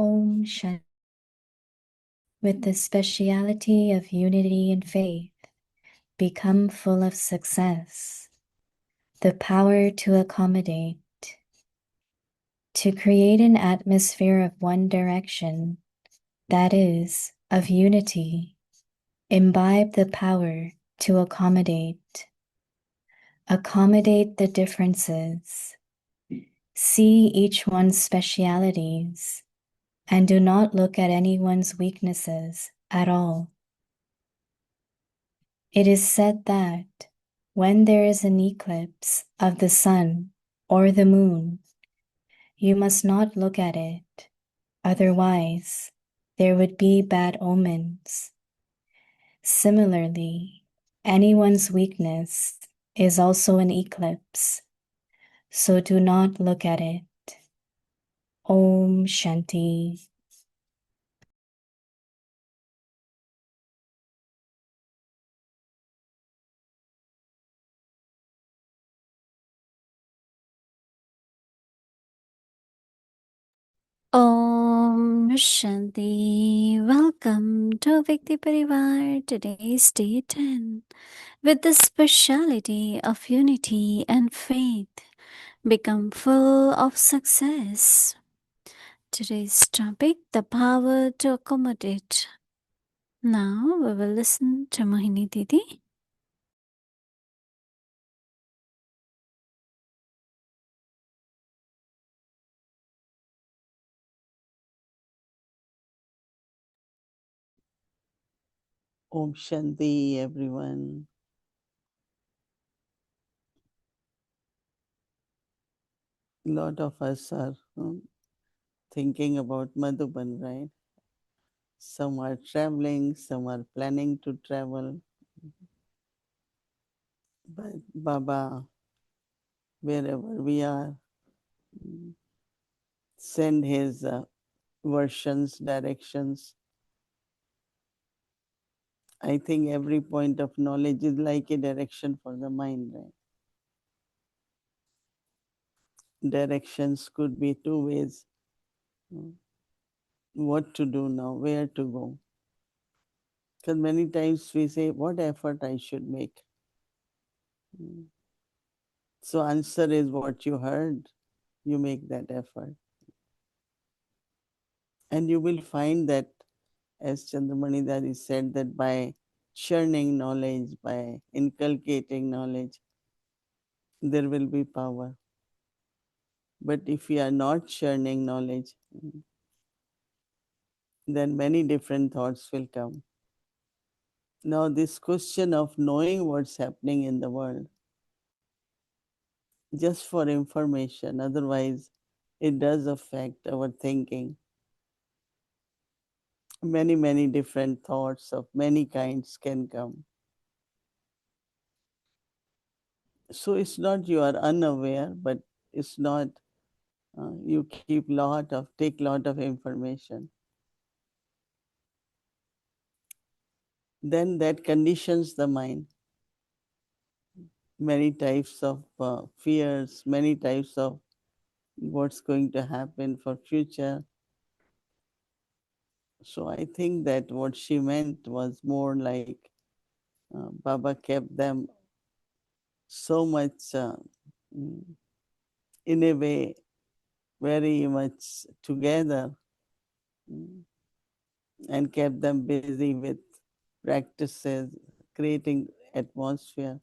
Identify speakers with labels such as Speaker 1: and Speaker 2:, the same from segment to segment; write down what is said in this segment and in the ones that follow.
Speaker 1: Om Shanti. With the speciality of unity and faith, become full of success, the power to accommodate, to create an atmosphere of one direction, that is, of unity. Imbibe the power to accommodate the differences, see each one's specialities, and do not look at anyone's weaknesses at all. It is said that when there is an eclipse of the sun or the moon, you must not look at it, otherwise there would be bad omens. Similarly, anyone's weakness is also an eclipse, so do not look at it. Om Shanti.
Speaker 2: Om Shanti. Welcome to Vikti Parivar. Today's day 10 with the speciality of unity and faith. Become full of success. Today's topic, the power to accommodate. Now we will listen to Mohini Didi.
Speaker 3: Om Shanti, everyone. A lot of us are thinking about Madhuban, right? Some are traveling, some are planning to travel. But Baba, wherever we are, send his versions, directions. I think every point of knowledge is like a direction for the mind, right? Directions could be two ways. What to do now, where to go. Because many times we say, what effort I should make. So answer is what you heard, you make that effort. And you will find that, as Chandramani Dari said, that by churning knowledge, by inculcating knowledge, there will be power. But if we are not churning knowledge, then many different thoughts will come. Now, this question of knowing what's happening in the world, just for information, otherwise, it does affect our thinking. Many different thoughts of many kinds can come. So it's not you are unaware, but it's not you take lot of information. Then that conditions the mind. Many types of fears, many types of what's going to happen for future. So I think that what she meant was more like Baba kept them so much in a way very much together and kept them busy with practices, creating atmosphere.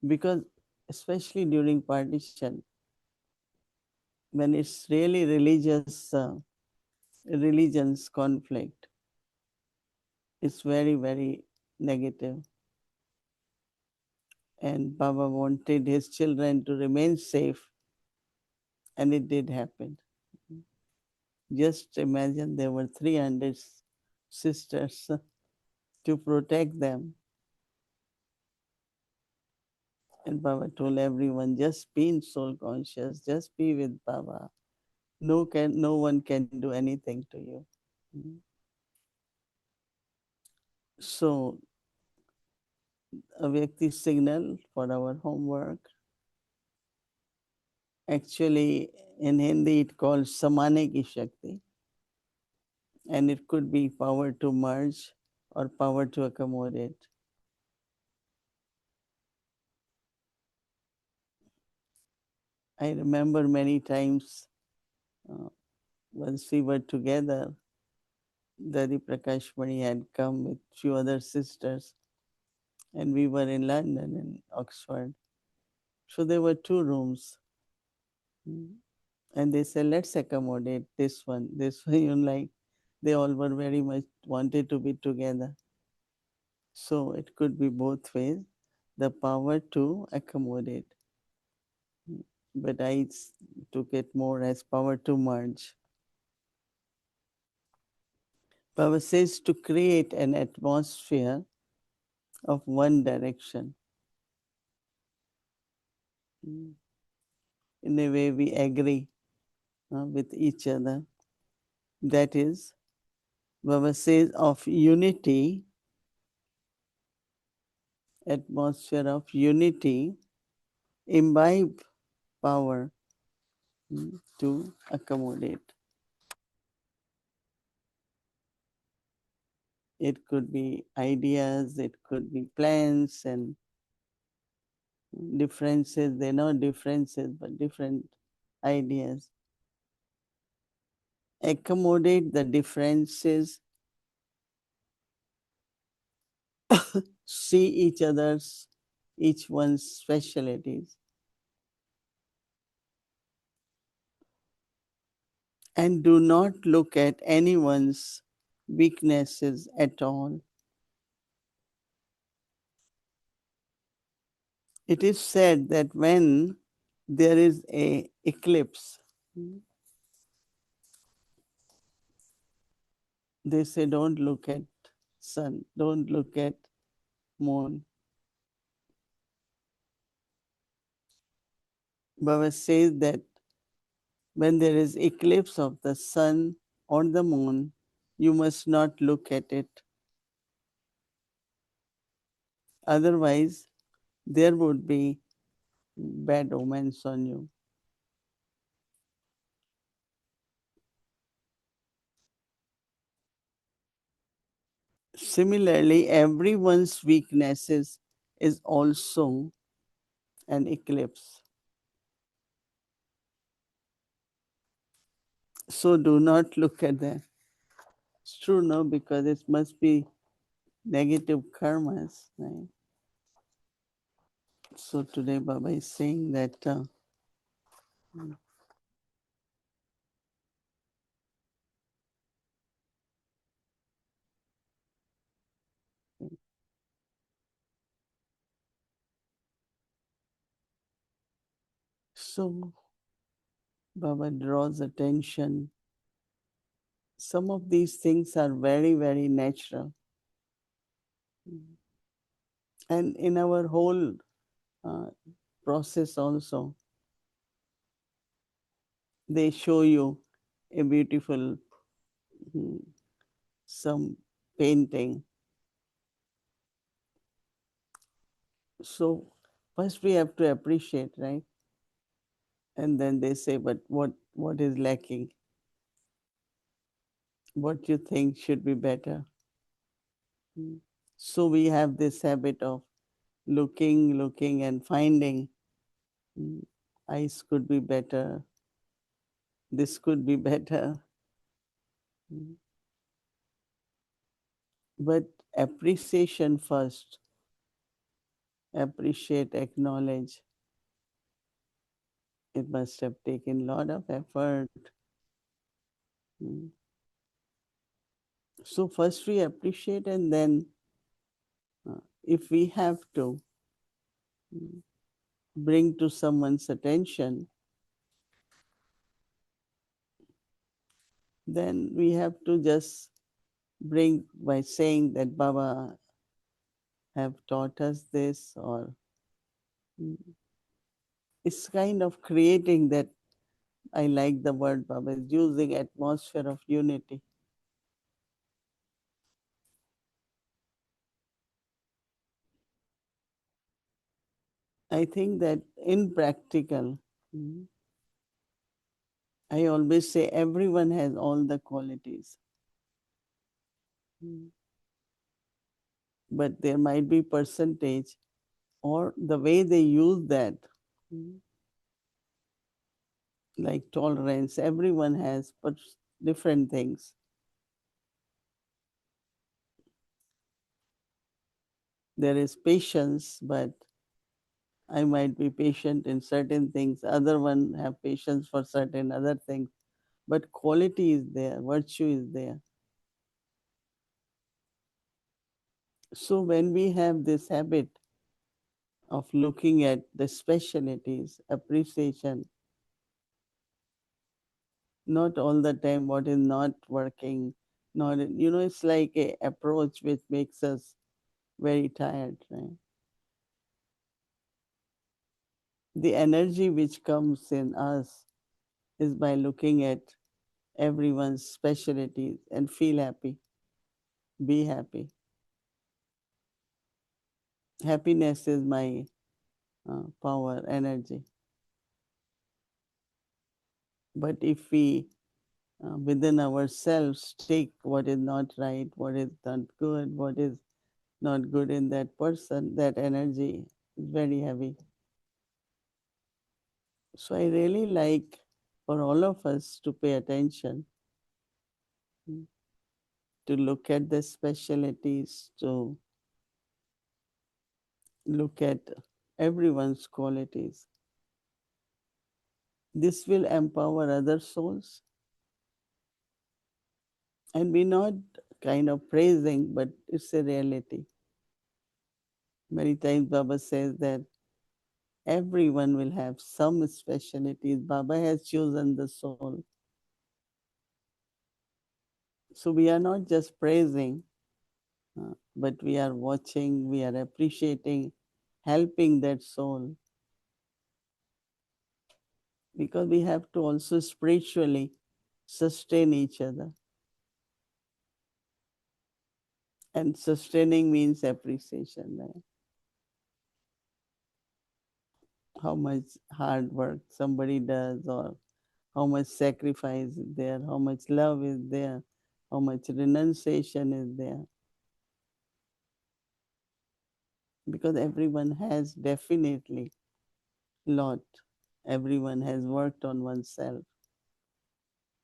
Speaker 3: Because especially during partition, when it's really religions conflict, it's very negative. And Baba wanted his children to remain safe, and it did happen. Just imagine there were 300 sisters to protect them. And Baba told everyone, just be in soul conscious, just be with Baba. No one can do anything to you. So a Vyakti signal for our homework. Actually, in Hindi, it called Samane ki Shakti, and it could be power to merge or power to accommodate. I remember many times uh, once we were together, Dadi Prakashmani had come with few other sisters, and we were in London and Oxford. So there were two rooms. Mm. And they said, let's accommodate this one. This one, like they all were very much wanted to be together. So it could be both ways, the power to accommodate. Mm. But took it more as power to merge. Power says to create an atmosphere of one direction. Mm. In a way, we agree with each other. That is, Baba says of unity, atmosphere of unity, imbibe power to accommodate. It could be ideas, it could be plans and differences. They're not differences, but different ideas. Accommodate the differences, see each one's specialties, and do not look at anyone's weaknesses at all. It is said that when there is a eclipse, they say don't look at sun, don't look at moon. Baba says that when there is eclipse of the sun or the moon, you must not look at it. Otherwise, there would be bad omens on you. Similarly, everyone's weaknesses is also an eclipse. So do not look at that. It's true, no, because it must be negative karmas, right? So today Baba is saying that so Baba draws attention. Some of these things are very, very natural. And in our whole uh, process also, they show you a beautiful mm, some painting. So first we have to appreciate, right? And then they say, but what is lacking? What you think should be better? Mm. So we have this habit of looking and finding mm, eyes could be better, this could be better. Mm. But appreciation first, appreciate, acknowledge. It must have taken a lot of effort. Mm. So first we appreciate, and then if we have to mm, bring to someone's attention, then we have to just bring by saying that Baba have taught us this, or mm, it's kind of creating that. I like the word Baba is using, atmosphere of unity. I think that in practical, mm, I always say everyone has all the qualities. But there might be percentage or the way they use that. Like tolerance, everyone has but different things. There is patience, but I might be patient in certain things. Other one have patience for certain other things. But quality is there, virtue is there. So when we have this habit of looking at the specialities, appreciation, not all the time what is not working, not, it's like a approach which makes us very tired, right? The energy which comes in us is by looking at everyone's specialties and feel happy, be happy. Happiness is my power, energy. But if we within ourselves take what is not right, what is not good, what is not good in that person, that energy is very heavy. So I really like for all of us to pay attention, to look at the specialties, to look at everyone's qualities. This will empower other souls. And we're not kind of praising, but it's a reality. Many times Baba says that everyone will have some specialties. Baba has chosen the soul. So we are not just praising, but we are watching, we are appreciating, helping that soul. Because we have to also spiritually sustain each other. And sustaining means appreciation, right? How much hard work somebody does, or how much sacrifice is there, how much love is there, how much renunciation is there. Because everyone has definitely lot. Everyone has worked on oneself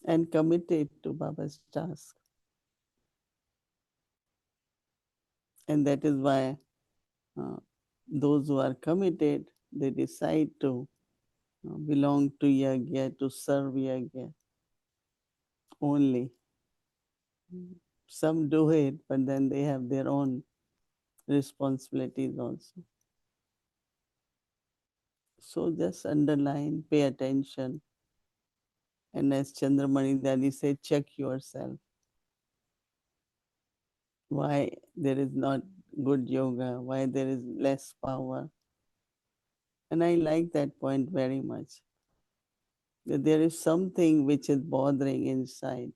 Speaker 3: and committed to Baba's task. And that is why uh, those who are committed, they decide to belong to Yagya, to serve Yagya only. Some do it, but then they have their own responsibilities also. So just underline, pay attention. And as Chandramani Dadi said, check yourself. Why there is not good yoga, why there is less power. And I like that point very much. That there is something which is bothering inside.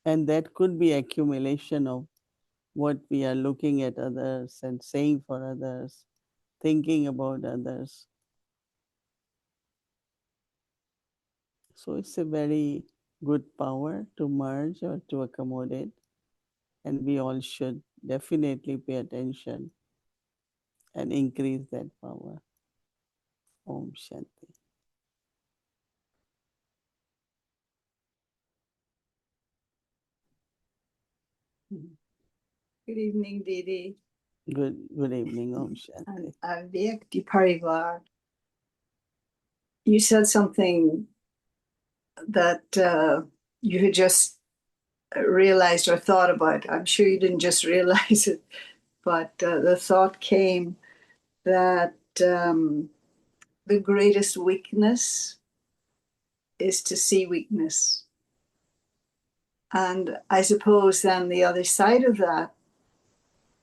Speaker 3: And that could be accumulation of what we are looking at others and saying for others, thinking about others. So it's a very good power to merge or to accommodate. And we all should definitely pay attention and increase that power. Om Shanti.
Speaker 4: Good evening, Didi.
Speaker 3: Good evening, Om Shanti.
Speaker 4: And Vyakti Parivar. You said something that you had just realized or thought about. I'm sure you didn't just realize it, but the thought came that the greatest weakness is to see weakness. And I suppose then the other side of that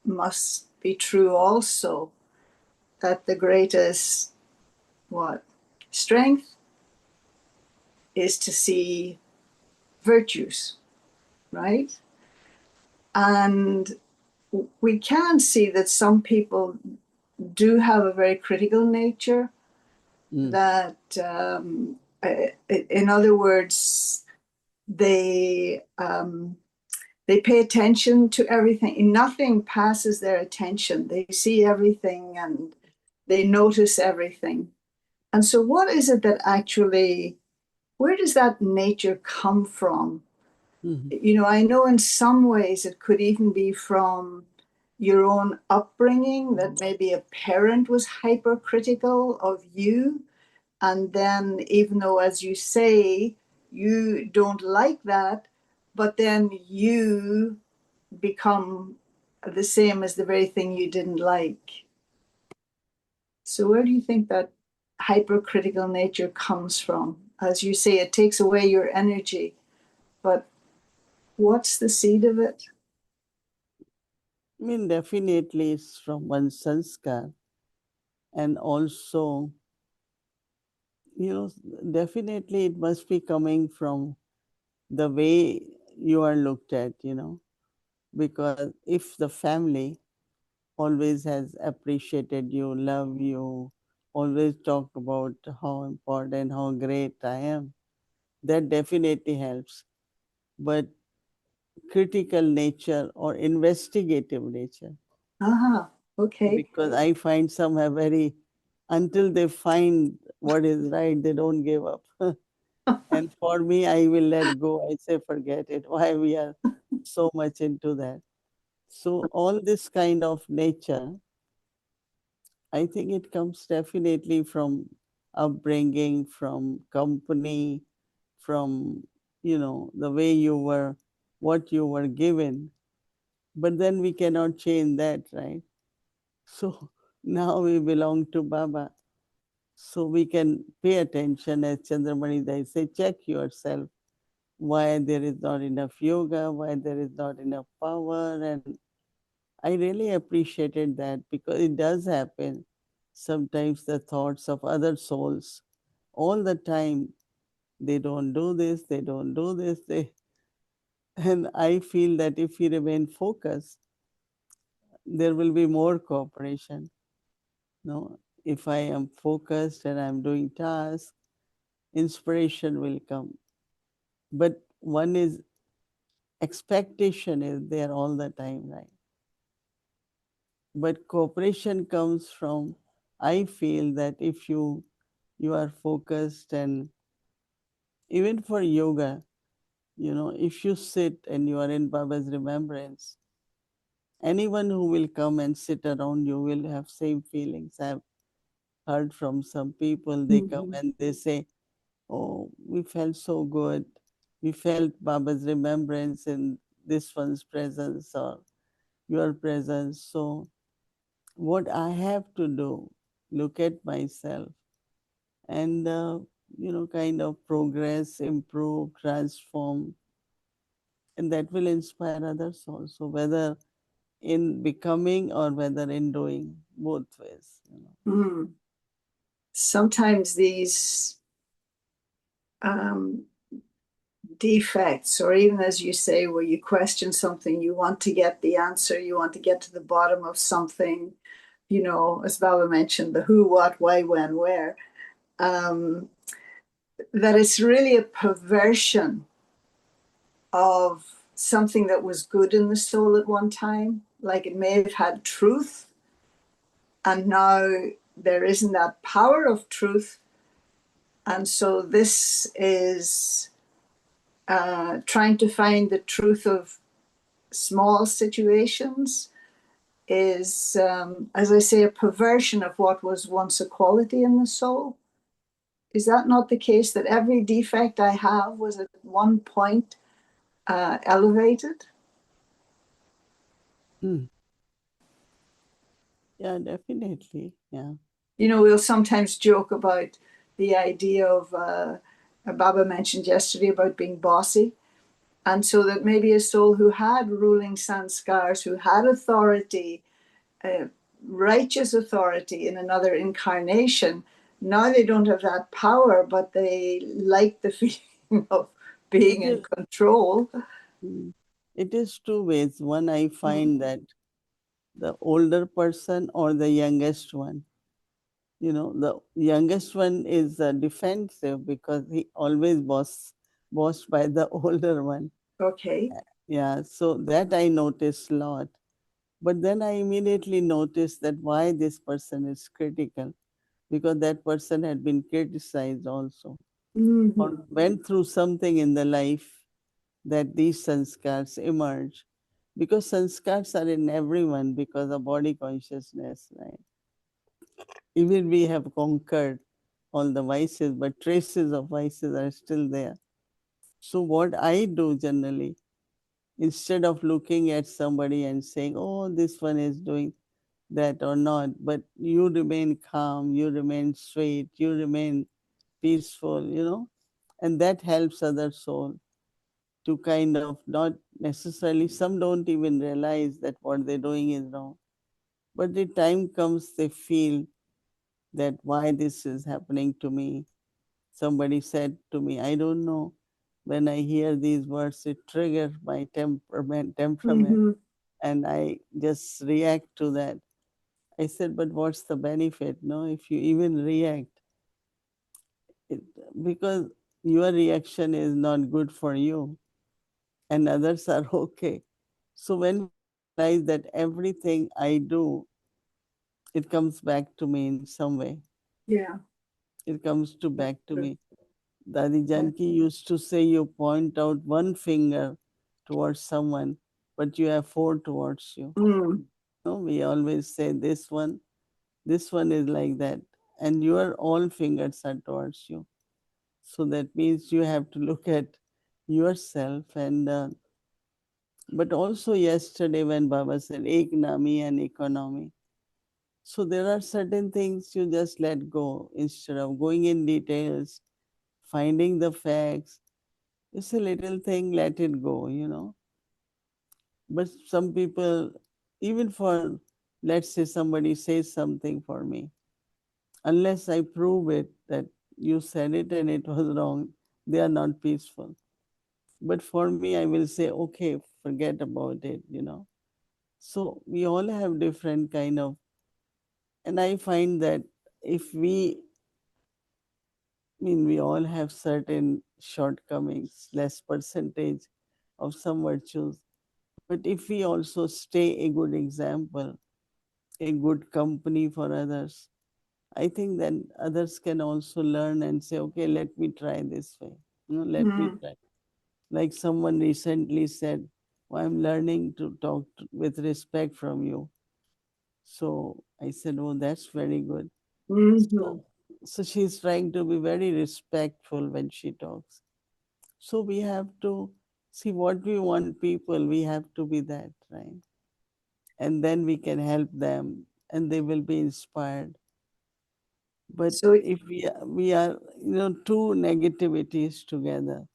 Speaker 4: must be true also, that the greatest, strength is to see virtues, right? And we can see that some people do have a very critical nature, that, in other words, they pay attention to everything. Nothing passes their attention. They see everything and they notice everything. And so, what is it that actually, where does that nature come from? You know, I know in some ways it could even be from your own upbringing, that maybe a parent was hypercritical of you. And then, even though, as you say, you don't like that, but then you become the same as the very thing you didn't like. So, where do you think that hypercritical nature comes from? As you say, it takes away your energy, but what's the seed of it?
Speaker 3: I mean, definitely it's from one sanskar, and also, definitely it must be coming from the way you are looked at, because if the family always has appreciated you, love you, always talk about how important, how great I am, that definitely helps. But critical nature or investigative nature,
Speaker 4: Aha, okay.
Speaker 3: because I find some have very, until they find what is right, they don't give up. And for me, I will let go. I say, forget it. Why we are so much into that? So all this kind of nature, I think it comes definitely from upbringing, from company, from the way you were, what you were given. But then we cannot change that, right? So now we belong to Baba. So we can pay attention, as Chandramani Dai say, check yourself, why there is not enough yoga, why there is not enough power. And I really appreciated that, because it does happen. Sometimes the thoughts of other souls, all the time, they don't do this, they don't do this, and I feel that if we remain focused, there will be more cooperation. No, if I am focused and I'm doing tasks, inspiration will come. But one is, expectation is there all the time, right? But cooperation comes from, I feel that if you are focused, and even for yoga, if you sit and you are in Baba's remembrance, anyone who will come and sit around you will have same feelings. I've heard from some people, they come
Speaker 4: Mhm.
Speaker 3: and they say, oh, we felt so good. We felt Baba's remembrance in this one's presence or your presence. So what I have to do, look at myself and, kind of progress, improve, transform, and that will inspire others also, whether in becoming or whether in doing, both ways.
Speaker 4: Mm. Sometimes these um, defects, or even as you say, where you question something, you want to get the answer, you want to get to the bottom of something, as Baba mentioned, the who, what, why, when, where, um, that it's really a perversion of something that was good in the soul at one time. Like it may have had truth, and now there isn't that power of truth. And so this is trying to find the truth of small situations is, as I say, a perversion of what was once a quality in the soul. Is that not the case, that every defect I have was at one point elevated?
Speaker 3: Hmm. Yeah, definitely. Yeah.
Speaker 4: We'll sometimes joke about the idea of, Baba mentioned yesterday about being bossy. And so that maybe a soul who had ruling sanskars, who had authority, uh, righteous authority in another incarnation, now they don't have that power, but they like the feeling of being
Speaker 3: It
Speaker 4: in
Speaker 3: is
Speaker 4: control.
Speaker 3: it is two ways. One, I
Speaker 4: Mm.
Speaker 3: find that the older person or the youngest one, The youngest one is defensive because he always bossed by the older one.
Speaker 4: Okay.
Speaker 3: Yeah, so that I noticed a lot. But then I immediately noticed that why this person is critical, because that person had been criticized also, or
Speaker 4: Mm-hmm.
Speaker 3: went through something in the life that these sanskars emerge. Because sanskars are in everyone because of body consciousness, right? Even we have conquered all the vices, but traces of vices are still there. So what I do generally, instead of looking at somebody and saying, oh, this one is doing that or not, but you remain calm, you remain sweet, you remain peaceful, and that helps other soul to kind of not necessarily, some don't even realize that what they're doing is wrong. But the time comes they feel that why this is happening to me. Somebody said to me, I don't know, when I hear these words, it triggers my temperament,
Speaker 4: Mm-hmm.
Speaker 3: and I just react to that. I said, but what's the benefit, no? If you even react, it, because your reaction is not good for you and others are okay. So when we realize that everything I do, it comes back to me in some way.
Speaker 4: Yeah.
Speaker 3: It comes to back to me. Dadi Janki used to say, you point out one finger towards someone, but you have four towards you.
Speaker 4: Mm.
Speaker 3: No, we always say this one is like that, and your all fingers are towards you. So that means you have to look at yourself. And but also yesterday when Baba said ek nami and economy, so there are certain things you just let go instead of going in details, finding the facts. It's a little thing, let it go. But some people, even for, let's say somebody says something for me, unless I prove it that you said it and it was wrong, they are not peaceful. But for me, I will say, okay, forget about it. So we all have different kind of, and I find that if we all have certain shortcomings, less percentage of some virtues. But if we also stay a good example, a good company for others, I think then others can also learn and say, okay, let me try this way. Let me
Speaker 4: Mm.
Speaker 3: try. Like someone recently said, "Oh, I'm learning to talk with respect from you." So I said, oh, that's very good.
Speaker 4: Mm-hmm.
Speaker 3: So, so she's trying to be very respectful when she talks. So we have to see what we want people, we have to be that, right? And then we can help them and they will be inspired. But
Speaker 4: So
Speaker 3: if we are two negativities together,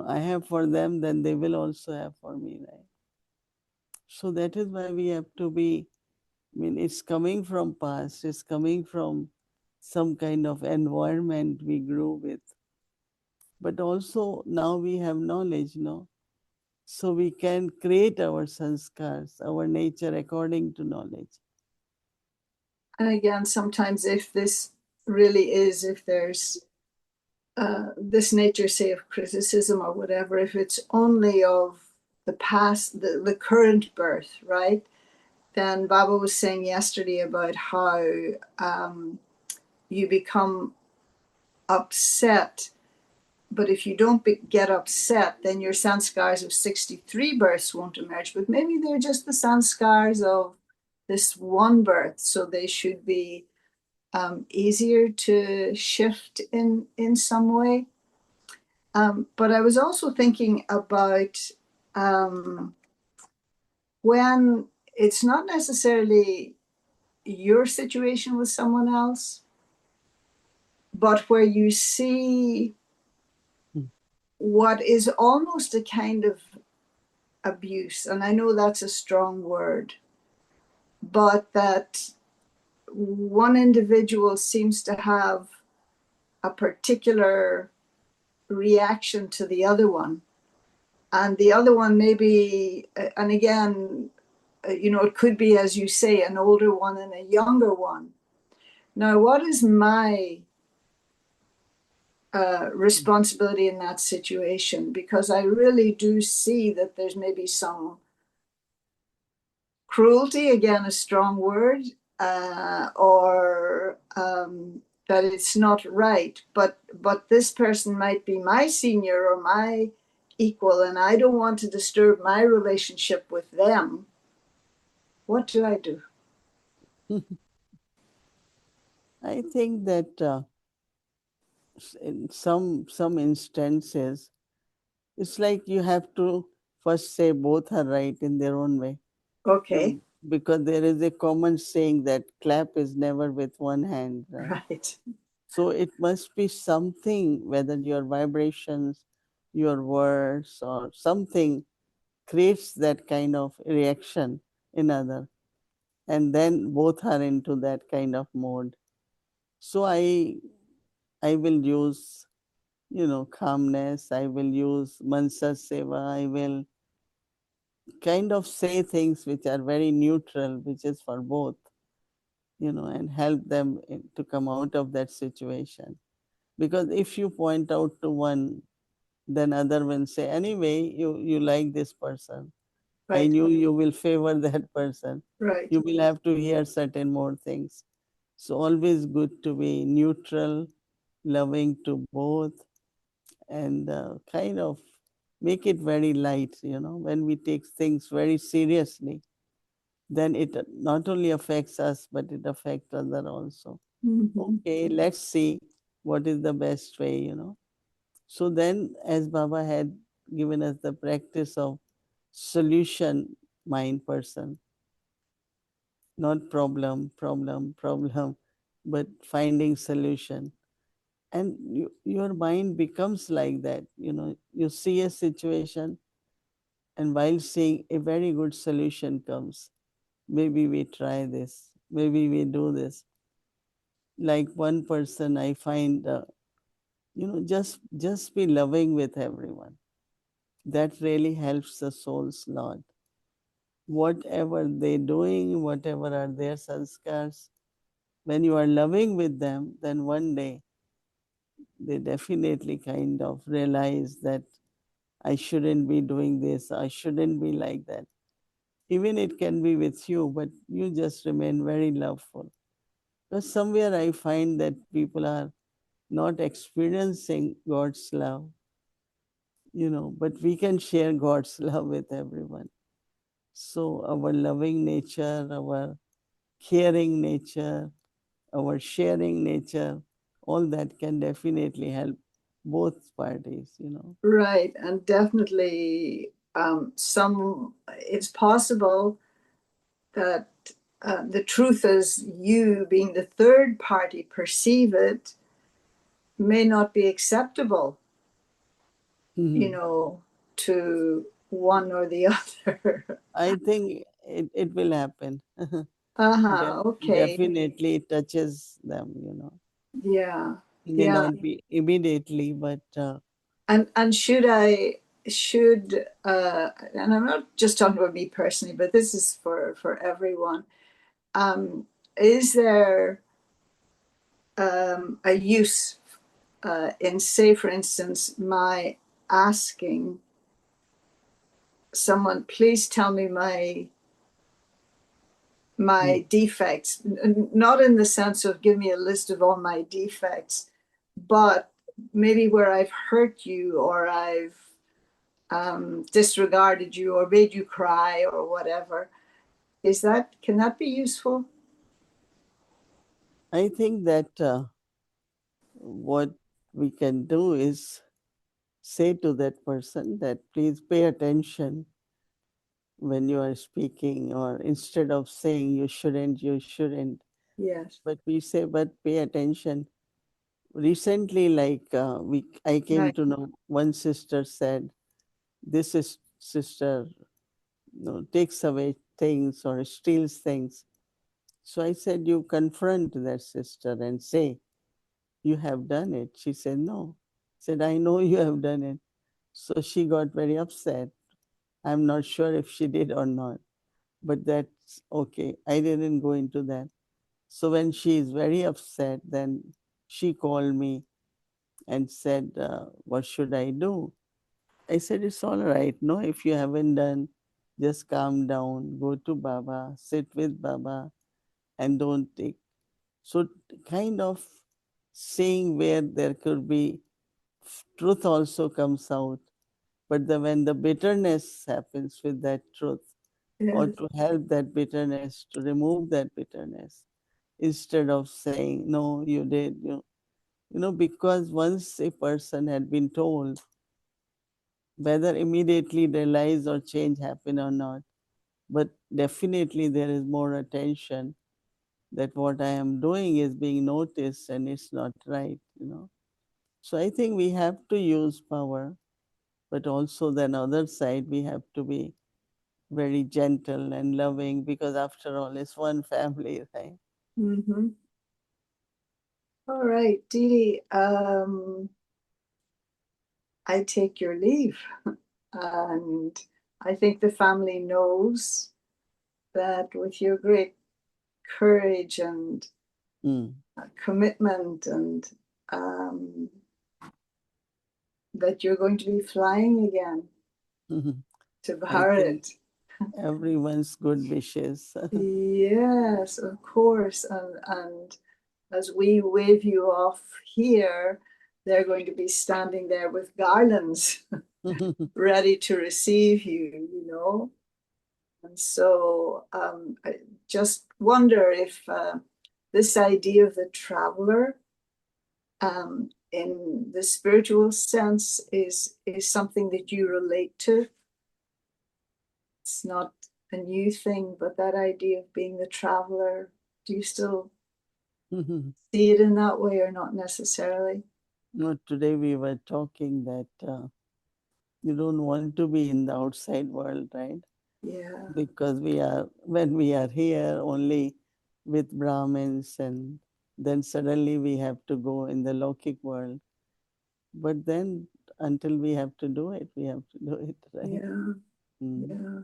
Speaker 3: I have for them, then they will also have for me, right? So that is why we have to be, it's coming from past, it's coming from some kind of environment we grew with. But also now we have knowledge. So we can create our sanskars, our nature according to knowledge.
Speaker 4: and again, sometimes if this really is, if there's this nature, say, of criticism or whatever, if it's only of the past, the current birth, right? Then Baba was saying yesterday about how you become upset. But if you don't get upset, then your sanskars of 63 births won't emerge. But maybe they're just the sanskars of this one birth. So they should be easier to shift in some way. But I was also thinking about um, when it's not necessarily your situation with someone else, but where you see
Speaker 3: Mm.
Speaker 4: what is almost a kind of abuse. And I know that's a strong word, but that one individual seems to have a particular reaction to the other one. And the other one maybe, and again, it could be, as you say, an older one and a younger one. Now, what is my responsibility in that situation? Because I really do see that there's maybe some cruelty, again, a strong word, or that it's not right. But this person might be my senior or my equal, and I don't want to disturb my relationship with them. What do I do?
Speaker 3: I think that in some instances, it's like you have to first say both are right in their own way.
Speaker 4: Okay,
Speaker 3: Because there is a common saying that clap is never with one hand, right?
Speaker 4: right.
Speaker 3: So it must be something, whether your vibrations, your words, or something creates that kind of reaction in other, and then both are into that kind of mode. So I will use, calmness. I will use mansa seva. I will kind of say things which are very neutral, which is for both, and help them to come out of that situation. Because if you point out to one, then other will say, anyway, you like this person. I
Speaker 4: Right,
Speaker 3: knew you will favor that person.
Speaker 4: right.
Speaker 3: You will have to hear certain more things. So always good to be neutral, loving to both, and kind of make it very light. When we take things very seriously, then it not only affects us, but it affects other also.
Speaker 4: Mm-hmm.
Speaker 3: Okay, let's see what is the best way. So then, as Baba had given us the practice of solution mind person, not problem, but finding solution. And your mind becomes like that. You see a situation, and while seeing a very good solution comes, maybe we try this, maybe we do this. Like one person, I find, just be loving with everyone. That really helps the souls lot. Whatever they doing, whatever are their sanskars, when you are loving with them, then one day they definitely kind of realize that I shouldn't be doing this, I shouldn't be like that. Even it can be with you, but you just remain very loveful. Because somewhere I find that people are not experiencing God's love, but we can share God's love with everyone. So our loving nature, our caring nature, our sharing nature, all that can definitely help both parties.
Speaker 4: Right, and definitely it's possible that the truth as you being the third party perceive it may not be acceptable,
Speaker 3: Mhm.
Speaker 4: to one or the other.
Speaker 3: I think it will happen.
Speaker 4: Uh-huh, okay.
Speaker 3: Definitely it touches them.
Speaker 4: Yeah,
Speaker 3: It may
Speaker 4: yeah.
Speaker 3: not be immediately, but
Speaker 4: And should and I'm not just talking about me personally, but this is for everyone. Is there a use in, say, for instance, my asking someone, please tell me my defects, not in the sense of give me a list of all my defects, but maybe where I've hurt you or I've disregarded you or made you cry or whatever. Can that be useful?
Speaker 3: I think that what we can do is say to that person that please pay attention when you are speaking, or instead of saying you shouldn't,
Speaker 4: Yes.
Speaker 3: but we say, but pay attention. Recently, like I came
Speaker 4: Right.
Speaker 3: to know one sister said, this is sister takes away things or steals things. So I said, you confront that sister and say, you have done it. She said, no. Said, I know you have done it. So she got very upset. I'm not sure if she did or not, but that's okay. I didn't go into that. So when she is very upset, then she called me and said, what should I do? I said, it's all right. No, if you haven't done, just calm down, go to Baba, sit with Baba, and don't take. So, kind of saying where there could be truth also comes out. But when the bitterness happens with that truth, or
Speaker 4: Yes.
Speaker 3: to help that bitterness, to remove that bitterness, instead of saying, no, you did, because once a person had been told, whether immediately realize or change happen or not, but definitely there is more attention that what I am doing is being noticed and it's not right. So I think we have to use power, but also then other side we have to be very gentle and loving, because after all it's one family, right?
Speaker 4: Mm-hmm. All right, Didi, I take your leave. And I think the family knows that with your great courage and
Speaker 3: Mm.
Speaker 4: commitment and that you're going to be flying again to
Speaker 3: I think
Speaker 4: Bharat.
Speaker 3: everyone's good wishes.
Speaker 4: Yes, of course. And as we wave you off here, they're going to be standing there with garlands ready to receive you. And so I just wonder if this idea of the traveler in the spiritual sense is something that you relate to. It's not a new thing, but that idea of being the traveler, do you still see it in that way or not necessarily?
Speaker 3: No, today we were talking that you don't want to be in the outside world, right?
Speaker 4: Yeah.
Speaker 3: Because when we are here only with Brahmins, and then suddenly we have to go in the Lokik world. But then until we have to do it, we have to do it, right?
Speaker 4: Yeah.
Speaker 3: Mm.
Speaker 4: Yeah.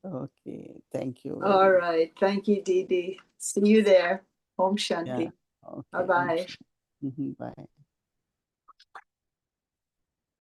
Speaker 3: Okay, thank you very
Speaker 4: All
Speaker 3: much.
Speaker 4: right. Thank you, Didi. See you there. Om
Speaker 3: Yeah,
Speaker 4: Shanti. Bye
Speaker 3: okay.
Speaker 4: bye.
Speaker 3: Bye.